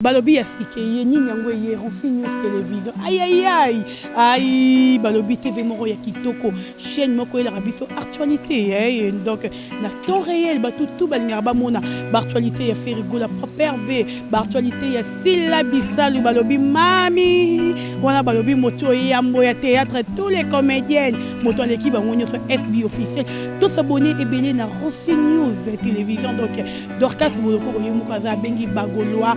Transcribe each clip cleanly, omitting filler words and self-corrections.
balobi ya sike ye nini yango ye Renseigne News télévision aïe balobi TV moko ya kitoko chaîne moko la biso actualité donc na temps réel tout balingara bamona actualité ya Ferigo la Properve actualité ya Sila Bisalu balobi mami wana balobi moto yambo ya théâtre tous les comédiennes moto l'équipe bango sur SB officiel tous s'abonner et belé na Renseigne News télévision donc Dorcas Boloko Mukaza bengi bagolois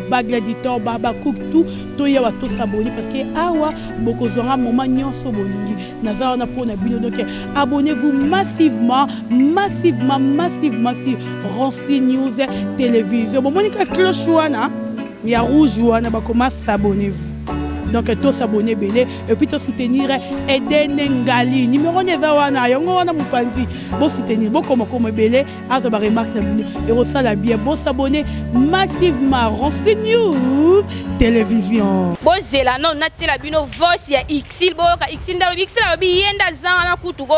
bagladitor baba cook tout ya tous s'abonner parce que awa boko zonga moment nyonso bolingi naza na pona bino donc abonnez-vous massivement sur Renseigne News télévision bon monika cloche wana ya rouge wana ba commence s'abonnez-vous donc tous s'abonner belé et puis tous soutenir Eden Ngali numéro neza wana yongo wana mupanzi bon soutenir bon comme belé aza ba remarque et rosala bien bon s'abonner massivement Renseigne News télévision bon zela non natela bino voice ya Xil boka Xil ndalo Xil ba yenda zana kutuko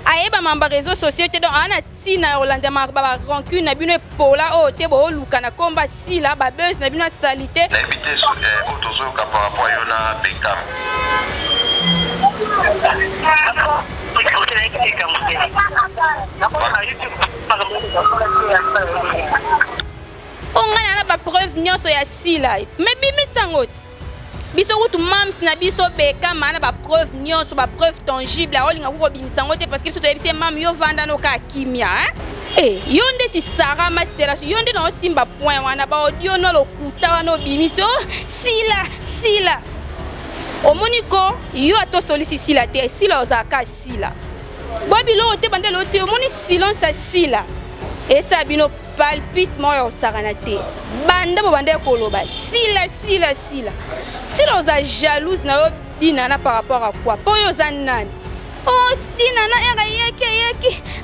ayeba mamba réseaux sociaux te donc ana tina Rolanda ba rancune na bino pola o te bo luka na komba sila ba buzz na bino salité na éviter autozo ka par rapport à yona Beckham on a ba preuve nyonso ya sila mais bimi sangoti biso kutu mams na biso Beckham ana ba preuve nyonso ba preuve tangible a olinga ko bimisango te parce que biso to yebise mam yo vanda no ka kimia yonde ti Sarah Masela yonde na simba point wana ba audio no lokuta wana bimiso sila omoniko yo ato solisi sila te sila ozaka sila babilo te bandelo ti omoni silence a sila et ça bino palpite moyo saranate banda bo banda koloba sila sila oza jalouse na yo dinana par rapport à quoi po yo za nani oh dinana yeki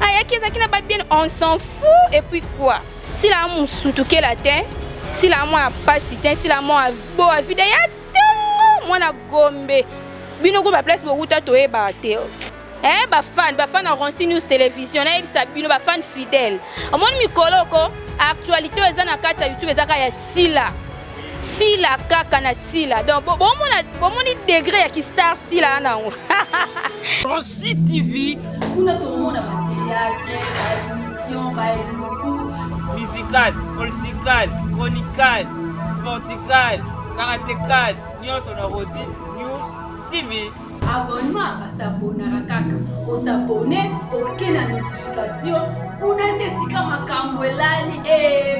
ayaki ezaki na ba bien on s'en fout et puis quoi sila musutuke la te sila moi pasité sila moi bo avide ya tongo mwana gombe bino ko ba place bo ruta to e ba te ba fan na Renseigne News télévision na ebisa bino ba fan fidèle amoni mikoloko actualité ezana kata YouTube ezaka ya sila kaka na sila donc bomoni degré ya ki star sila na Renseigne TV kuna tomona ba théâtre ba émission ba musical political chronical sportical karatécal nyonso na Renseigne News TV abonnement basabonaka kaka osabone oke na notification kuna nde sika makambo elali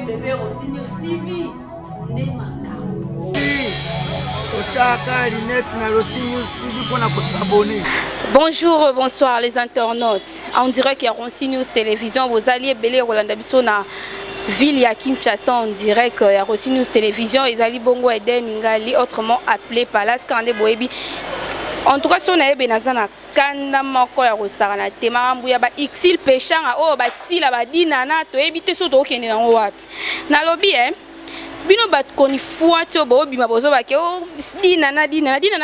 bébé Renseigne News TV nde makambo ochaka linet na Renseigne News TV pona ko s'abonner. Bonjour, bonsoir les internautes. En direct à Renseigne News télévision vous alliez belé Rolanda biso na ville ya Kinshasa en direct à Renseigne News télévision ezali bongo Eden Ngali autrement appelé Palace Kande Boebi. En tout cas, si on a benazana kanda moko ya kosakana te makambo ya ba Xil pechanga o ba sila ba dinana to ebite so to kende nango wapi nalobi bino bat koni fuati o bo bima bozo ba ke o dinana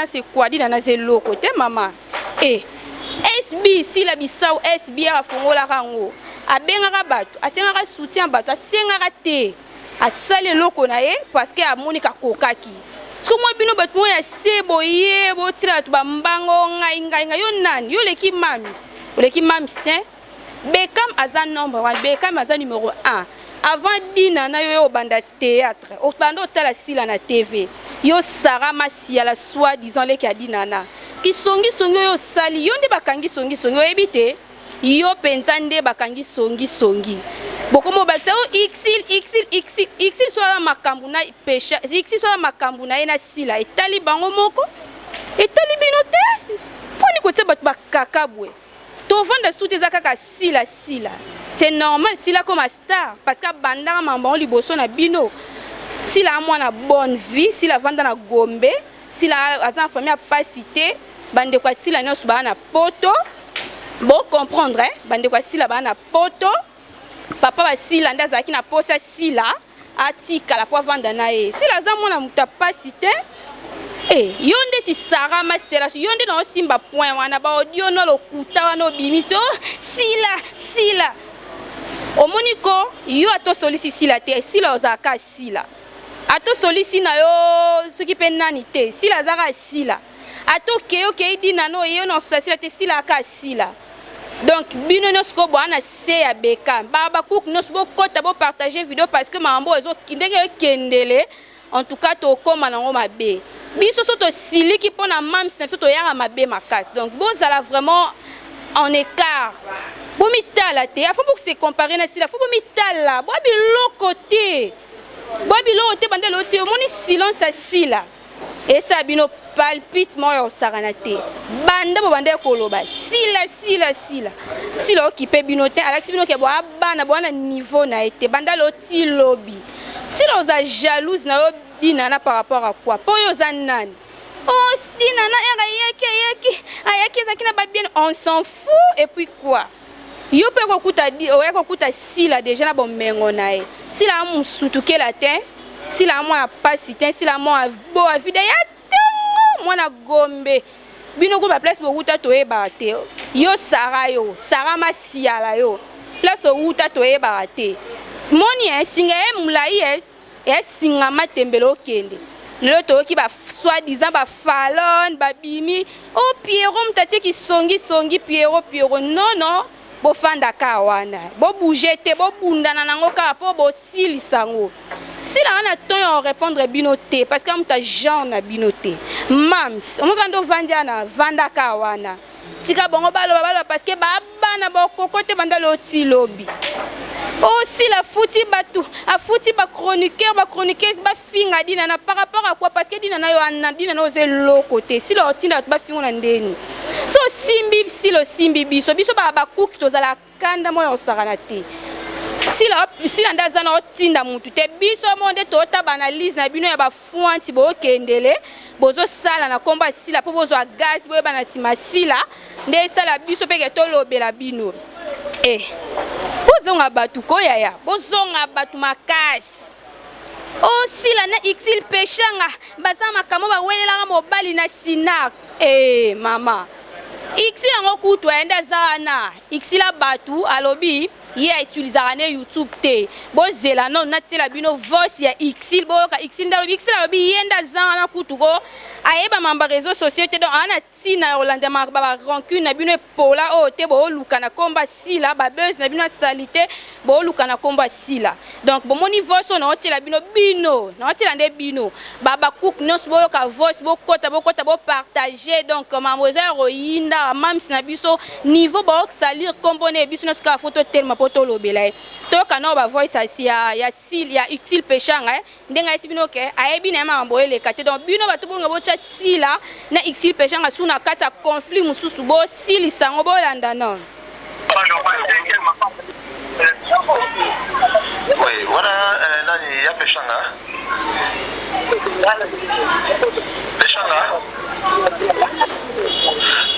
c'est quoi dinana c'est loko te mama SB sila bisau SB a fongola rango abengaka bato asengaka soutien bato asengaka te asale loko na ye parce que amonika kokaki. Parce que moi bino batmo ya sebo yebo tira to bambango ngai yo nani yo leki mams te Beckham azan nombre 1 Beckham azan numéro 1 avant dinana yo banda théâtre au banda tala sila na TV yo Sarah Masia la soi-disant leki ya dinana ki songi yo sali yo nde bakangi songi yo ebite yo pensande bakangi songi bokomo bakisa o Xil soit makambu na péché Xil soit makambu na ena sila etali bango moko etali binote poni ko teba bakakabwe to vanda soute za kaka sila c'est normal sila comme star parce que banda mambo liboso na bino sila mwana bonne vie sila vanda na Gombe sila azan famille a pas cité bande kwa sila nyos ba na poto bon comprendre bande kwa sila ba na poto papa basila ndazaki na posa sila atika la po vanda na ye sila za mwana mutapasite yonde ti Sarah Masela yonde na simba point wana ba audio no lokuta wana bimiso sila omoniko yo ato solisi sila te sila ozaka sila ato solisi na yo soki pe nani te sila zaka sila ato keyo keidi nano yo na sila te sila ka sila donc bino nyonso ko bwana se ya beka baba cook nyonso bo kota bo partager vidéo parce que mambo ezo kindenge kendele en tout cas to koma nango mabe biso so to siliki pona mam si to yara mabe makasi donc bozala vraiment en écart bo mitala te afo bo se comparer na sila fo bo mitala bo biloko te bande loti moni silence à sila et ça bino palpite moi sarana te banda bo bande koloba sila occupé bino te alaxi bino ke bo abana bo na niveau na été banda loti lobby sila oza jalouse na yo dinana par rapport à quoi po yo za nani oh dinana ayaki zakina ba bien on s'en fout et puis quoi yo pe kokuta sila déjà na bomengo na ye sila musutu ke la te sila mo apasi te sila mo bo avide ya tongo mwana gombe bino ko ba place bo kuta to e ba te yo sara masiala yo place o kuta to e ba te moni singa e mulai e singa matembelo kende lelo to ki ba soi-disant ba falon ba bimi o Pierrot mtati ki songi Pierrot non bo fanda ka wana bo bouger te bo bundana nango ka po bo silisango sila ana ton yo répondre binoté parce que amta genre na binoté mams on kando vandia na vanda ka wana tika bongo balo parce que ba bana bo kokote banda loti lobby oh si la fouti batu a fouti ba chroniqueuse ba finga dina na par rapport à quoi parce que dina na yo anandina no ze lo côté si lo tinda ba finga na ndeni so simbi biso ba kuki tozala kanda moyo osakana te sila ndazana otinda mutu te biso monde tota banalise na bino ya ba fuanti bo kendele bozo sala na komba sila po bozo gas bo bana sima sila nde sala biso peke to lobela bino bozonga batu koyaya bozonga batu makasi o sila na xil peshanga baza makamo ba welela mobali na sinak mama xil ngo kutu enda zana xila batu alobi ye utilizaka ne YouTube te bozela non natela bino voice ya xil boyoka xil ndalobi xil alobi yenda zana kutu ko ayeba mamba réseaux sociaux te donc ana tina Rolanda ba rancune na bino pola o te bo luka na komba sila ba buzz na bino salité bo luka na komba sila donc bo moni voice na otela bino na otela nde bino baba cook nos boyoka voice bo kota bo partager donc mademoiselle Royinda mam na biso niveau bo salir kombone biso nos ka photo tellement poto lobela to kana ba voice ya sil ya utile pechanga ndenga isibino ke ayebi na mambo ele kate donc bino batu bonga bo sila na xil pechanga suna kata conflit mususu bo sili sango bo landa non oui voilà nani ya pechanga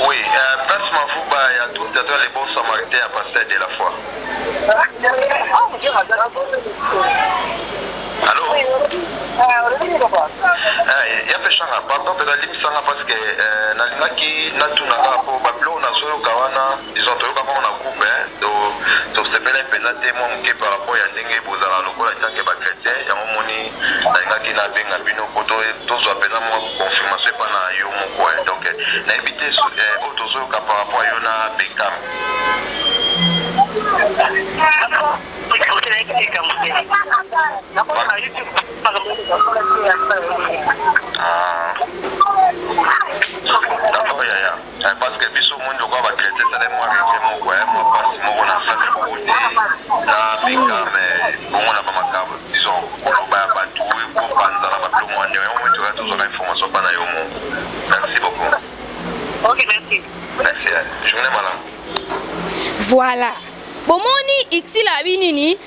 oui place Mafouba ya tout à les bons samaritains à passer de la foi allô ya pechanga pardon de la limisanga parce que nalingaki natunaka po bablo na soyo kawana disons toyoka kama na groupe to sepela pena te mo mke par rapport ya ndenge bozala lokola tanke ba chrétien yango moni nalingaki na benga bino poto tozwa pena mo confirmation pa na yo moko donc na éviter auto soyo ka par rapport yo na Beckham d'accord ya parce que biso monde ko ba chrétien ça les moi vraiment quoi moi parce moi on a fait le côté na Beckham bon on a pas macabre disons on va pas tout pour prendre la pas le monde on va tout ça information pas na yo merci beaucoup OK merci journée madame voilà bomoni xila binini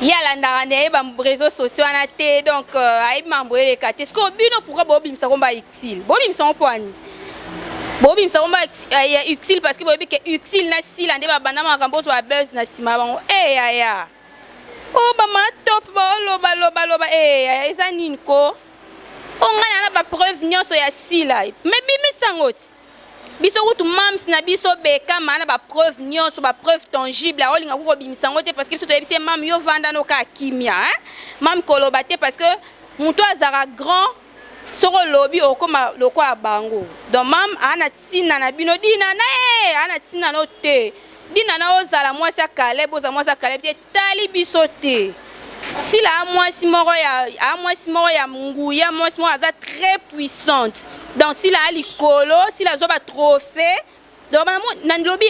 yala ndane ba réseaux sociaux na te donc ay mambo ele kate ce ko bino pourquoi bobimisa komba xil bobimisa kompani bobimisa komba ya xil parce que bobi ke xil na sila nde ba bana makambo so buzz na sima bango ya o ba ma top ba loba eza nini ko ongana na ba preuve nyonso ya sila mais bimisa ngoti biso kutu mams na biso beka mana ba preuve nyonso ba preuve tangible a olinga ko bimisango te parce que biso to yebise mam yo vanda no ka kimia mam koloba te parce que muto azara grand soko lobby okoma lokwa bango donc mam ana tina na bino dina na ana tina no te dina na ozala mwasi akale boza mwasi akale te tali biso te sila mwasi moko ya nguya mwasi moko aza très puissante donc sila alikolo sila zo ba trophée donc na lobby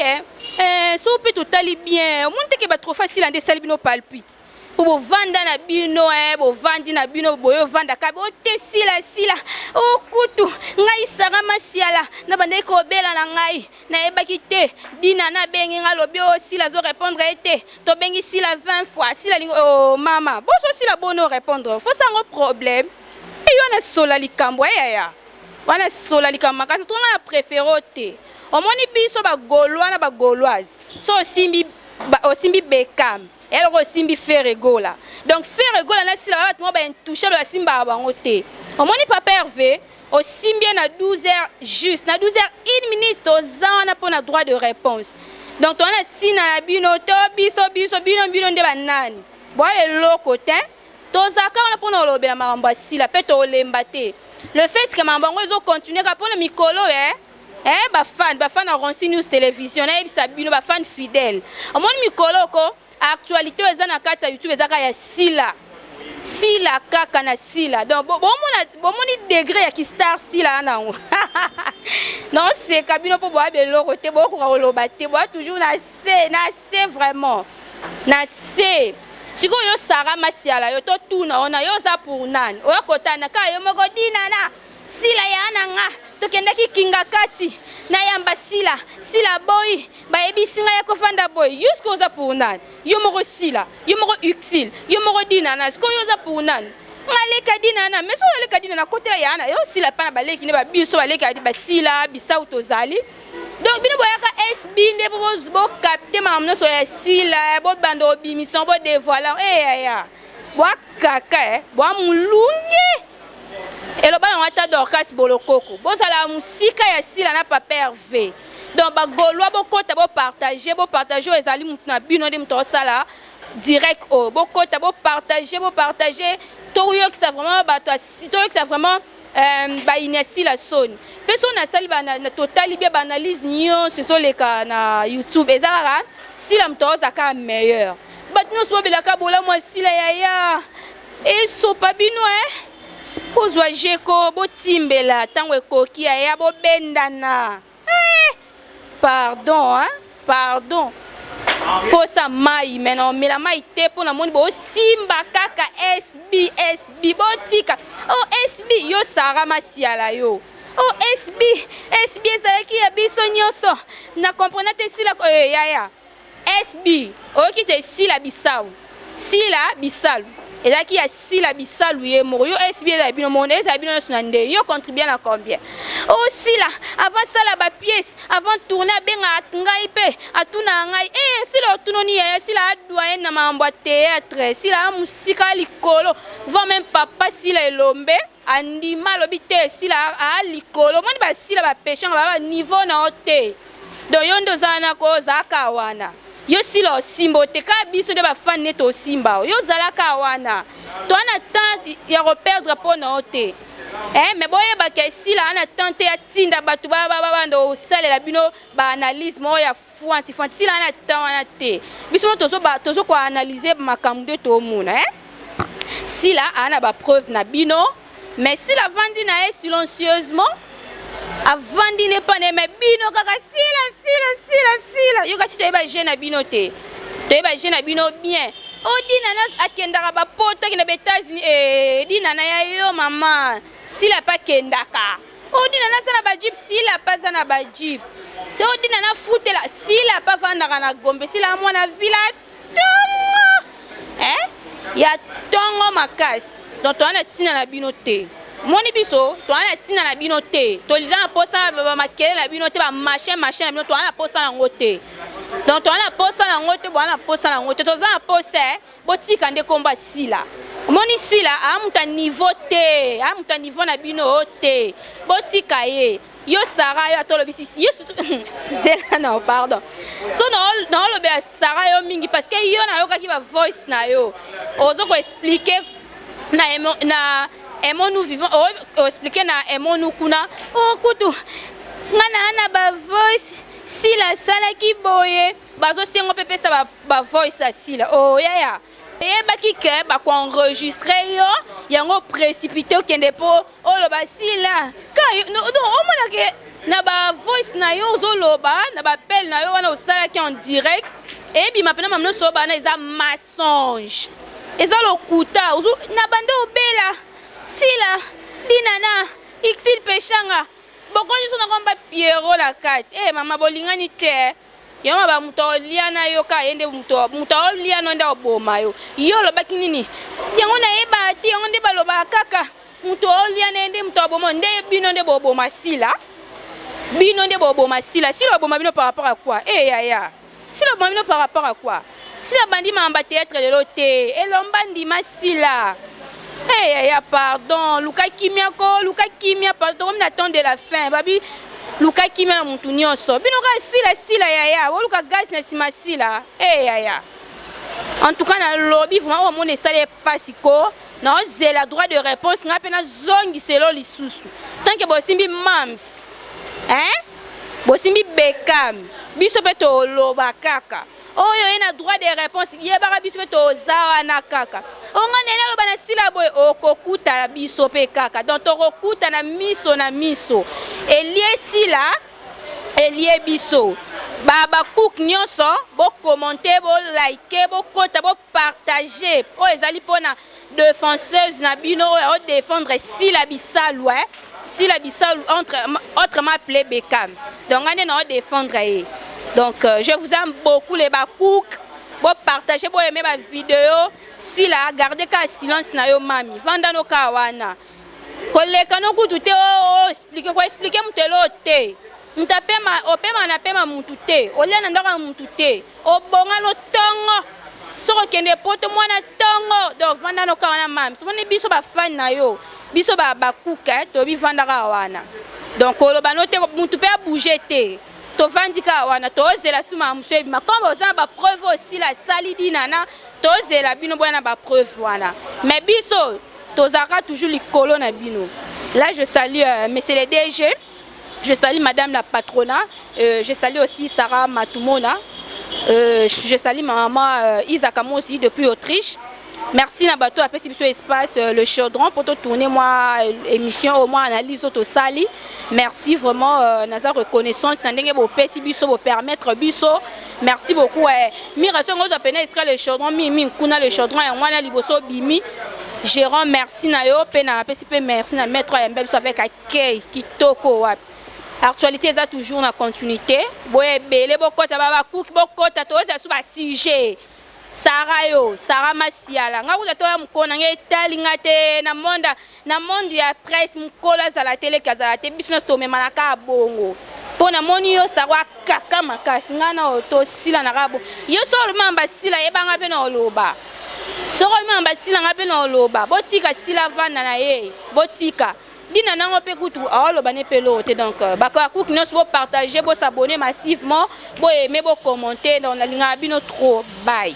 so pe totali bien monte ke ba trophée sila nde sali bino palpite pour vanda na bino bo vandi na bino boyo vanda ka bo te sila o kutu ngai sara masiala na bande ko bela na ngai na ebaki te dina na bengi nga lobi o sila zo répondre ete to bengi sila 20 fois sila oh mama bo so sila bono répondre faut ça un problème et yo na sola likambo ya wana sola likambo ka to nga préféré te o moni biso ba gaulois na ba gauloise so simbi Beckham elle aussi mi Ferrego là donc Ferrego là si la moi ben toucher la simba bango te au moni papa Hervé aussi bien à 12h juste na 12h 1 minute aux na pour na droit de réponse donc on a tina na bino to biso bino nde banani bo le côté to zaka on a pour na lobela maramba si la peto olemba te le fait que mambango zo continuer ka pour na mikolo ba fan na Ronsi News télévision na bisa bino ba fan fidèle au moni mikolo ko actualité eza na kati ya YouTube ezaka ya sila kaka na sila donc bomoni degré ya ki star sila na non c'est kabino po boa beloko te boko ka oloba te boa toujours na se vraiment na se siko yo Sara Masiala yo to tuna ona yo za pour nan o kotana ka yo moko dina na sila ya na nga to kenda ki kinga kati na yamba sila boy ba ebisinga ya kofanda boy jusqu'aux za pour nan yo moko sila yo moko uxil yo moko dina na sko yo za pour nan ngaleka dina na meso ngaleka dina na côté ya na yo sila pana baleki ne ba biso baleka di ba sila bisau tozali donc bino boyaka SB nde bo capter mamno so ya sila bo bando bimission bo dévoiler ya bo kaka bo mulunge et le ballon a Dorcas Bolokoko. Bon, ça la musique ya sila na papa Hervé. Donc, ba Gaulois bokota bo partager les aliments na bino de mto sala direct au bokota bo partager to que ça vraiment ba to que ça vraiment ba inesi la sonne. Personne na sali ba na total bien analyse nyo ce sont les cas na YouTube ezara sila mto zaka meilleur. But nous so belaka bola moi sila ya et so pa bino Ozwa jeko bo timbela tango ekoki ya bo bendana. Pardon. Posa mai maintenant mais la mai te pour na moni bo simba kaka SB botika. Oh SB yo Sara Masiala yo. Oh SB ezalaki ya biso nyonso. Na comprendre te sila ya. SB oki te sila bisau. Sila bisalu. Et là qui a si la bisalu ye moko yo SB la bino monde ça bino sunande yo contribue na combien aussi là avant ça la ba pièce avant tourner benga ngai pe atuna ngai si la tunoni ya si la doyen na mambo théâtre si la musika likolo va même papa si la lombe andima lobité si la a likolo moni ba si la ba péché ba niveau na hote donc yondo zana ko zaka wana yo silo simbo te ka biso de ba fan neto simba yo zalaka wana to ana tant ya reperdre pour na hote mais boye ba ke sila ana tenter ya tinda batu ba ndo sale la bino ba analyse mo ya fuanti sila ana tant wana te biso tozo ko analyser makambo de to mona sila ana ba preuve na bino mais sila vandi na silencieusement avant dîner pas mais bino kaka sila yo kasi toyeba jeune bino te toyeba jeune bino bien o dina na akendaka ba poto ki na États-Unis dina na ya yo mama sila pa kendaka o dina na sana ba jeep sila pa sana ba jeep c'est o dina na futela sila pa vandaka na Gombe sila mwana villa tongo ya tongo makasi donc to ana tina na bino te moni biso to ana tina na bino te to liza na posa ba makele na bino te ba machin na bino to ana posa na ngote donc to ana posa na ngote bo ana posa na ngote to za na posa botika nde komba sila moni sila amuta niveau te amuta niveau na bino te botika ye yo Sara yo atolo bisisi yo zela non pardon so non lo be Sara yo mingi parce que yo na yo kaki ba voice na yo ozo ko expliquer na aimons nous vivons expliquer na aimons nous kuna kutu ngana ba voice si la sala ki boye bazo sengo pepe sa ba voice asila ya baki ke ba ko enregistrer yo yango précipité okende po oloba sila ka no omona ke na ba voice na yo zoloba na ba appel na yo wana osala ki en direct et bi mapena mamno so bana eza mensonge eza lokuta na bande obela sila dinana xil pechanga bokonzi sona komba Piero la kati mama bolingani te yo ba muto liana yo ka yende muto liana nda oboma yo lobaki nini yango na yeba ti yango nde baloba kaka muto liana nde muto oboma nde bino nde boboma sila bino nde boboma sila sila oboma bino par rapport à quoi ya sila oboma bino par rapport à quoi sila bandi mamba théâtre lelo te elomba ndima sila ya pardon luka kimia pardon comme n'attendre la fin babi luka kimia na mutu nyonso bino ka sila ya wo luka gas na sima sila ya en tout cas na lobby vraiment au monde ça les pasiko na oze la droit de réponse nga pena zongi selo lisusu tant que bosimbi mams bosimbi bekam biso pe to loba kaka oyo ena droit de réponse yebaka biso pe to zawa na kaka onga nena loba na sila boy okokuta biso pe kaka donc tokokuta na miso elie sila elie biso baba cook nyonso bo commenter bo liker bo kota bo partager o ezali pona défenseuse na bino o défendre sila bisalu sila bisalu autrement appelé Bekam donc on est défendre donc je vous aime beaucoup les bakouk bo partager bo aimer ma vidéo sila garder ka silence na yo mami vanda no kawana koleka no kutu te expliquer mutelo te mutapema opema na pema mutu te olena ndaka mutu te obonga no tongo soko kende poto mwana tongo do vanda no kawana mami somoni biso ba fan na yo biso ba kuka to bi vanda ka wana donc oloba no te mutu pe bouger te to vandika wana to zela suma musebi makombo za ba preuve aussi la salidi nana to zela bino bwana ba preuve wana mais biso to zaka toujours likolo na bino. Là je salue monsieur le DG, je salue madame la patronat, je salue aussi Sarah Matumona, je salue ma maman Isaac aussi depuis Autriche. Merci Nabato après ce espace le chaudron pour tourner moi émission au moins analyse auto sali. Merci vraiment naza reconnaissance sandenge bo pesi biso bo permettre biso. Merci beaucoup mira songo to pena extra le chaudron mi kuna le chaudron et moi na liboso bimi. Jérôme merci na yo pena pesi pe merci na maître Mbel so avec accueil kitoko wapi. Actualité est toujours en continuité. Boye belé bokota baba cook bokota to za suba sujet. Sarah Masiala nga kuta toya mukona ngetali ngate na monde ya presse mukola za la télé kazala te business to memana ka bongo pona moni yo sarwa kaka makasi ngana oto sila na kabo yo solo mamba sila yebanga pe na oloba solo mamba sila ngape na oloba botika sila vana na ye botika dina nango pe kutu oloba ne pelo te donc baka ku kino so partager bo s'abonner massivement bo aimer bo commenter dans la ligne bino trop bye.